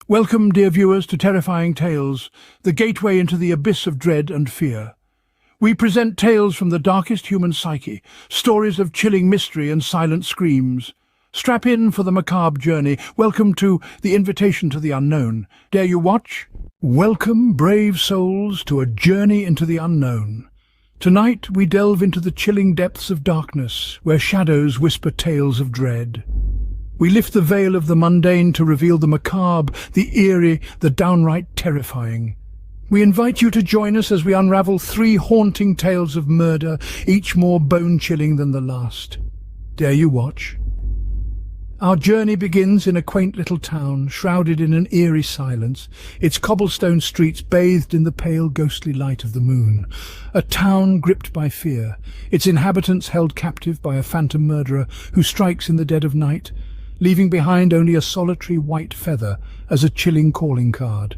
Welcome, dear viewers, to Terrifying Tales, the gateway into the abyss of dread and fear. We present tales from the darkest human psyche, stories of chilling mystery and silent screams. Strap in for the macabre journey. Welcome to The Invitation to the Unknown. Dare you watch? Welcome, brave souls, to a journey into the unknown. Tonight we delve into the chilling depths of darkness, where shadows whisper tales of dread. We lift the veil of the mundane to reveal the macabre, the eerie, the downright terrifying. We invite you to join us as we unravel 3 haunting tales of murder, each more bone-chilling than the last. Dare you watch? Our journey begins in a quaint little town, shrouded in an eerie silence, its cobblestone streets bathed in the pale ghostly light of the moon. A town gripped by fear, its inhabitants held captive by a phantom murderer who strikes in the dead of night, leaving behind only a solitary white feather as a chilling calling card.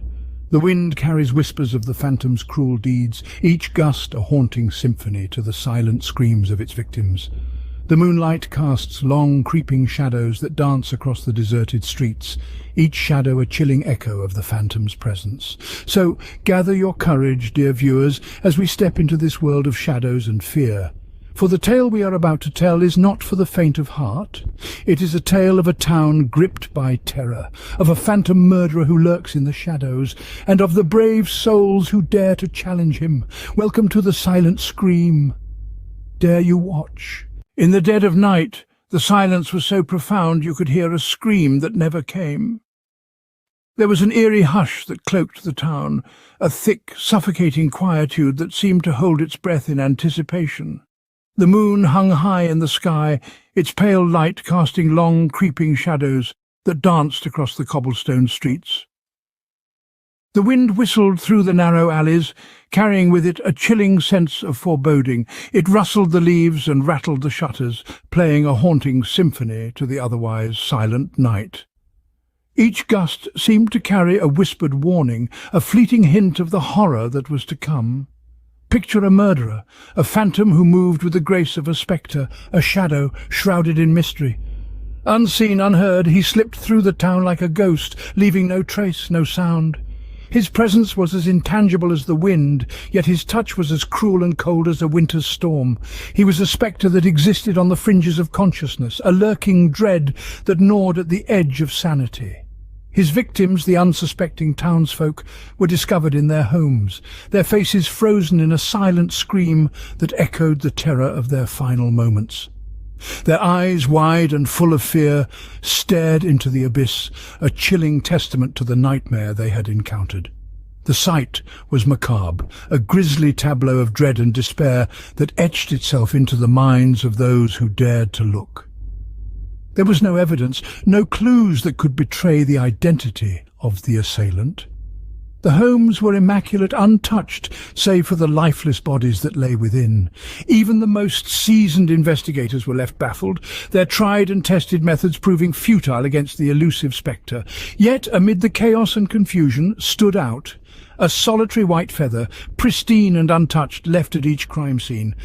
The wind carries whispers of the phantom's cruel deeds, each gust a haunting symphony to the silent screams of its victims. The moonlight casts long, creeping shadows that dance across the deserted streets, each shadow a chilling echo of the phantom's presence. So, gather your courage, dear viewers, as we step into this world of shadows and fear. For the tale we are about to tell is not for the faint of heart. It is a tale of a town gripped by terror, of a phantom murderer who lurks in the shadows, and of the brave souls who dare to challenge him. Welcome to the silent scream. Dare you watch? In the dead of night, the silence was so profound you could hear a scream that never came. There was an eerie hush that cloaked the town, a thick, suffocating quietude that seemed to hold its breath in anticipation. The moon hung high in the sky, its pale light casting long, creeping shadows that danced across the cobblestone streets. The wind whistled through the narrow alleys, carrying with it a chilling sense of foreboding. It rustled the leaves and rattled the shutters, playing a haunting symphony to the otherwise silent night. Each gust seemed to carry a whispered warning, a fleeting hint of the horror that was to come. Picture a murderer, a phantom who moved with the grace of a spectre, a shadow shrouded in mystery. Unseen, unheard, he slipped through the town like a ghost, leaving no trace, no sound. His presence was as intangible as the wind, yet his touch was as cruel and cold as a winter's storm. He was a spectre that existed on the fringes of consciousness, a lurking dread that gnawed at the edge of sanity. His victims, the unsuspecting townsfolk, were discovered in their homes, their faces frozen in a silent scream that echoed the terror of their final moments. Their eyes, wide and full of fear, stared into the abyss, a chilling testament to the nightmare they had encountered. The sight was macabre, a grisly tableau of dread and despair that etched itself into the minds of those who dared to look. There was no evidence, no clues that could betray the identity of the assailant. The homes were immaculate, untouched, save for the lifeless bodies that lay within. Even the most seasoned investigators were left baffled, their tried and tested methods proving futile against the elusive spectre. Yet, amid the chaos and confusion, stood out a solitary white feather, pristine and untouched, left at each crime scene.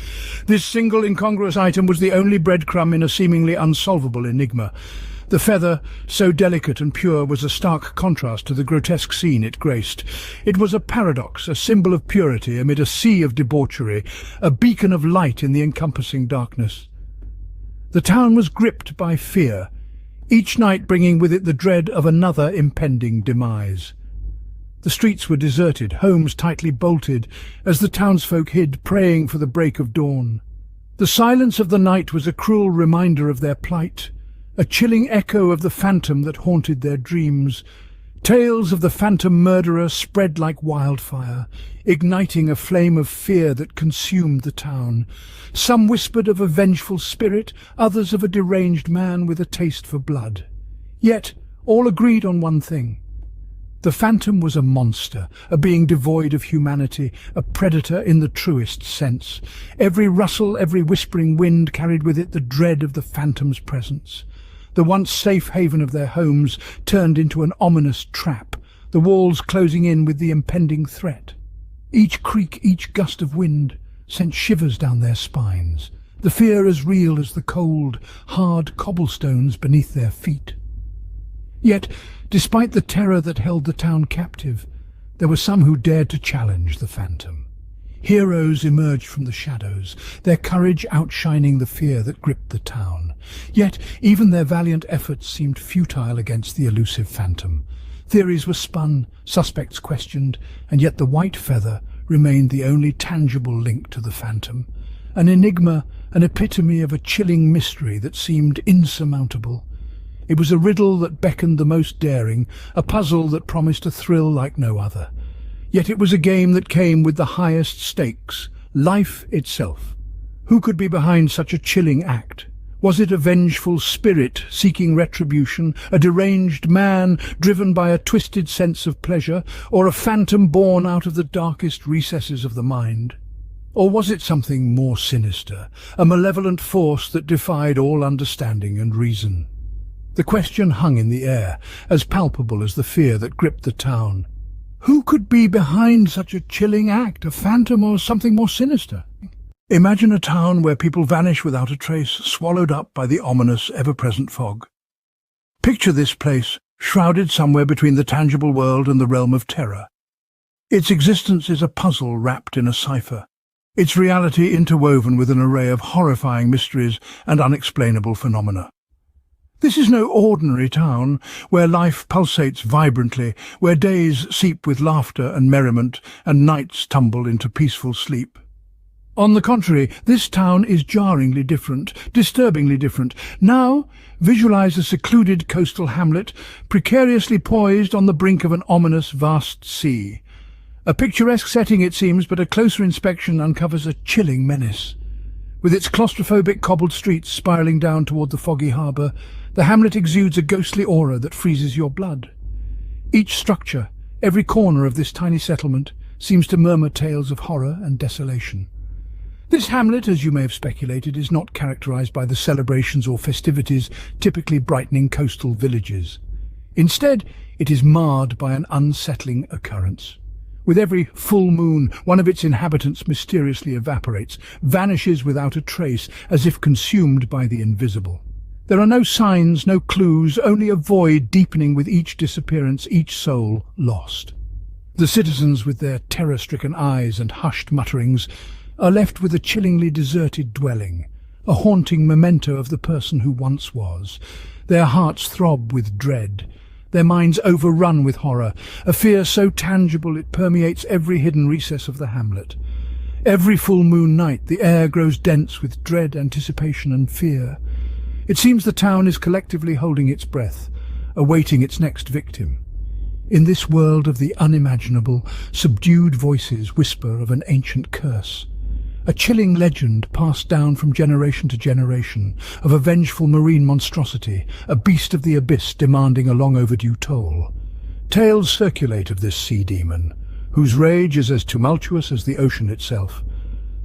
This single incongruous item was the only breadcrumb in a seemingly unsolvable enigma. The feather, so delicate and pure, was a stark contrast to the grotesque scene it graced. It was a paradox, a symbol of purity amid a sea of debauchery, a beacon of light in the encompassing darkness. The town was gripped by fear, each night bringing with it the dread of another impending demise. The streets were deserted, homes tightly bolted, as the townsfolk hid, praying for the break of dawn. The silence of the night was a cruel reminder of their plight, a chilling echo of the phantom that haunted their dreams. Tales of the phantom murderer spread like wildfire, igniting a flame of fear that consumed the town. Some whispered of a vengeful spirit, others of a deranged man with a taste for blood. Yet all agreed on one thing. The phantom was a monster, a being devoid of humanity, a predator in the truest sense. Every rustle, every whispering wind carried with it the dread of the phantom's presence. The once safe haven of their homes turned into an ominous trap, the walls closing in with the impending threat. Each creak, each gust of wind sent shivers down their spines, the fear as real as the cold, hard cobblestones beneath their feet. Yet Despite the terror that held the town captive, there were some who dared to challenge the phantom. Heroes emerged from the shadows, their courage outshining the fear that gripped the town. Yet even their valiant efforts seemed futile against the elusive phantom. Theories were spun, suspects questioned, and yet the white feather remained the only tangible link to the phantom. An enigma, an epitome of a chilling mystery that seemed insurmountable. It was a riddle that beckoned the most daring, a puzzle that promised a thrill like no other. Yet it was a game that came with the highest stakes, life itself. Who could be behind such a chilling act? Was it a vengeful spirit seeking retribution, a deranged man driven by a twisted sense of pleasure, or a phantom born out of the darkest recesses of the mind? Or was it something more sinister, a malevolent force that defied all understanding and reason? The question hung in the air, as palpable as the fear that gripped the town. Who could be behind such a chilling act, a phantom or something more sinister? Imagine a town where people vanish without a trace, swallowed up by the ominous, ever-present fog. Picture this place, shrouded somewhere between the tangible world and the realm of terror. Its existence is a puzzle wrapped in a cipher, its reality interwoven with an array of horrifying mysteries and unexplainable phenomena. This is no ordinary town, where life pulsates vibrantly, where days seep with laughter and merriment, and nights tumble into peaceful sleep. On the contrary, this town is jarringly different, disturbingly different. Now, visualize a secluded coastal hamlet, precariously poised on the brink of an ominous, vast sea. A picturesque setting, it seems, but a closer inspection uncovers a chilling menace. With its claustrophobic cobbled streets spiralling down toward the foggy harbour, the hamlet exudes a ghostly aura that freezes your blood. Each structure, every corner of this tiny settlement, seems to murmur tales of horror and desolation. This hamlet, as you may have speculated, is not characterized by the celebrations or festivities typically brightening coastal villages. Instead, it is marred by an unsettling occurrence. With every full moon, one of its inhabitants mysteriously evaporates, vanishes without a trace, as if consumed by the invisible. There are no signs, no clues, only a void deepening with each disappearance, each soul lost. The citizens, with their terror-stricken eyes and hushed mutterings, are left with a chillingly deserted dwelling, a haunting memento of the person who once was. Their hearts throb with dread, their minds overrun with horror, a fear so tangible it permeates every hidden recess of the hamlet. Every full moon night the air grows dense with dread, anticipation and fear. It seems the town is collectively holding its breath, awaiting its next victim. In this world of the unimaginable, subdued voices whisper of an ancient curse. A chilling legend passed down from generation to generation of a vengeful marine monstrosity, a beast of the abyss demanding a long-overdue toll. Tales circulate of this sea demon, whose rage is as tumultuous as the ocean itself.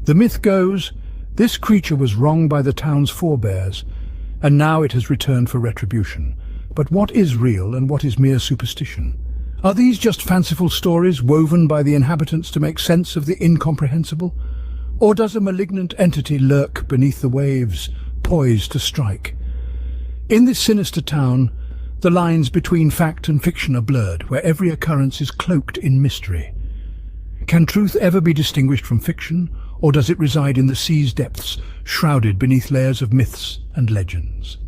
The myth goes, this creature was wronged by the town's forebears, and now it has returned for retribution. But what is real and what is mere superstition? Are these just fanciful stories woven by the inhabitants to make sense of the incomprehensible? Or does a malignant entity lurk beneath the waves, poised to strike? In this sinister town, the lines between fact and fiction are blurred, where every occurrence is cloaked in mystery. Can truth ever be distinguished from fiction, or does it reside in the sea's depths, shrouded beneath layers of myths and legends?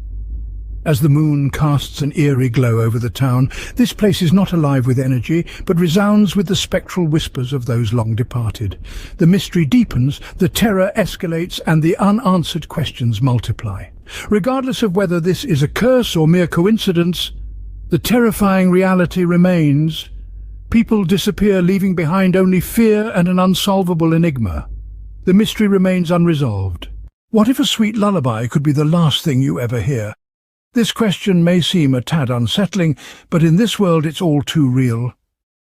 As the moon casts an eerie glow over the town, this place is not alive with energy, but resounds with the spectral whispers of those long departed. The mystery deepens, the terror escalates, and the unanswered questions multiply. Regardless of whether this is a curse or mere coincidence, the terrifying reality remains. People disappear, leaving behind only fear and an unsolvable enigma. The mystery remains unresolved. What if a sweet lullaby could be the last thing you ever hear? This question may seem a tad unsettling, but in this world it's all too real.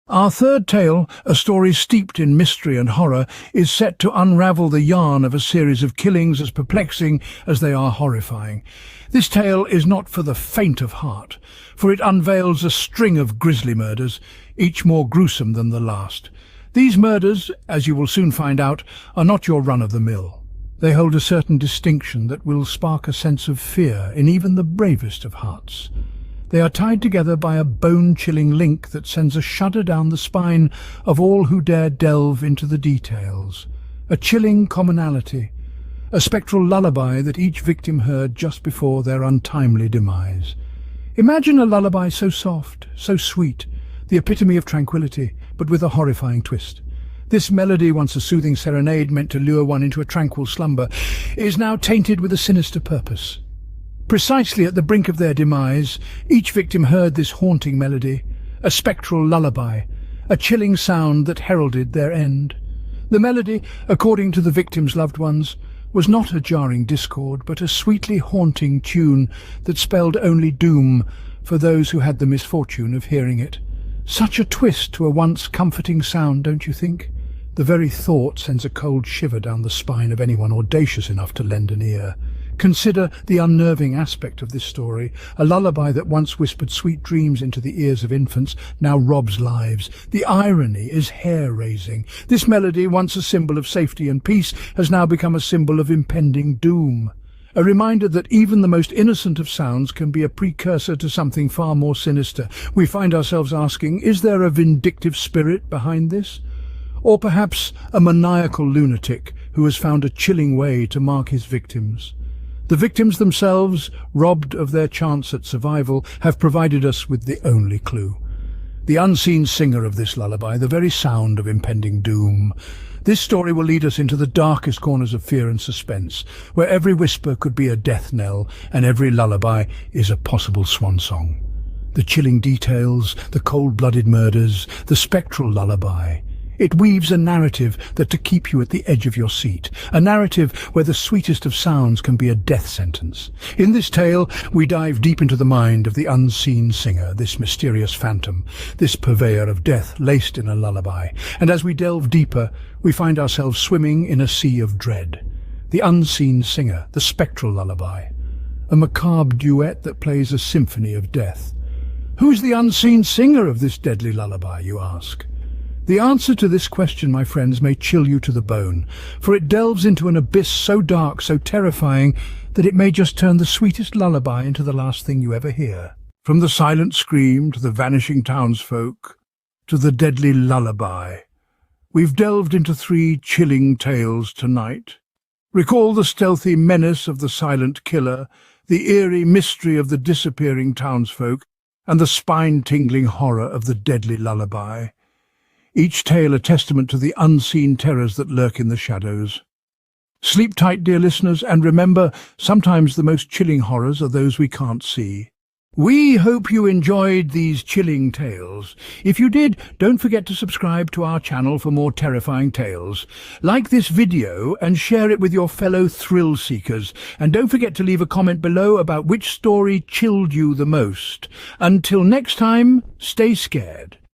Our third tale, a story steeped in mystery and horror, is set to unravel the yarn of a series of killings as perplexing as they are horrifying. This tale is not for the faint of heart, for it unveils a string of grisly murders, each more gruesome than the last. These murders, as you will soon find out, are not your run-of-the-mill. They hold a certain distinction that will spark a sense of fear in even the bravest of hearts. They are tied together by a bone-chilling link that sends a shudder down the spine of all who dare delve into the details. A chilling commonality, a spectral lullaby that each victim heard just before their untimely demise. Imagine a lullaby so soft, so sweet, the epitome of tranquility, but with a horrifying twist. This melody, once a soothing serenade meant to lure one into a tranquil slumber, is now tainted with a sinister purpose. Precisely at the brink of their demise, each victim heard this haunting melody, a spectral lullaby, a chilling sound that heralded their end. The melody, according to the victims' loved ones, was not a jarring discord, but a sweetly haunting tune that spelled only doom for those who had the misfortune of hearing it. Such a twist to a once comforting sound, don't you think? The very thought sends a cold shiver down the spine of anyone audacious enough to lend an ear. Consider the unnerving aspect of this story. A lullaby that once whispered sweet dreams into the ears of infants now robs lives. The irony is hair-raising. This melody, once a symbol of safety and peace, has now become a symbol of impending doom. A reminder that even the most innocent of sounds can be a precursor to something far more sinister. We find ourselves asking, is there a vindictive spirit behind this? Or perhaps a maniacal lunatic who has found a chilling way to mark his victims? The victims themselves, robbed of their chance at survival, have provided us with the only clue. The unseen singer of this lullaby, the very sound of impending doom. This story will lead us into the darkest corners of fear and suspense, where every whisper could be a death knell and every lullaby is a possible swan song. The chilling details, the cold-blooded murders, the spectral lullaby. It weaves a narrative that to keep you at the edge of your seat, a narrative where the sweetest of sounds can be a death sentence. In this tale, we dive deep into the mind of the unseen singer, this mysterious phantom, this purveyor of death laced in a lullaby. And as we delve deeper, we find ourselves swimming in a sea of dread. The unseen singer, the spectral lullaby, a macabre duet that plays a symphony of death. Who's the unseen singer of this deadly lullaby, you ask? The answer to this question, my friends, may chill you to the bone, for it delves into an abyss so dark, so terrifying, that it may just turn the sweetest lullaby into the last thing you ever hear. From the silent scream to the vanishing townsfolk, to the deadly lullaby, we've delved into 3 chilling tales tonight. Recall the stealthy menace of the silent killer, the eerie mystery of the disappearing townsfolk, and the spine-tingling horror of the deadly lullaby. Each tale a testament to the unseen terrors that lurk in the shadows. Sleep tight, dear listeners, and remember, sometimes the most chilling horrors are those we can't see. We hope you enjoyed these chilling tales. If you did, don't forget to subscribe to our channel for more terrifying tales. Like this video and share it with your fellow thrill seekers. And don't forget to leave a comment below about which story chilled you the most. Until next time, stay scared.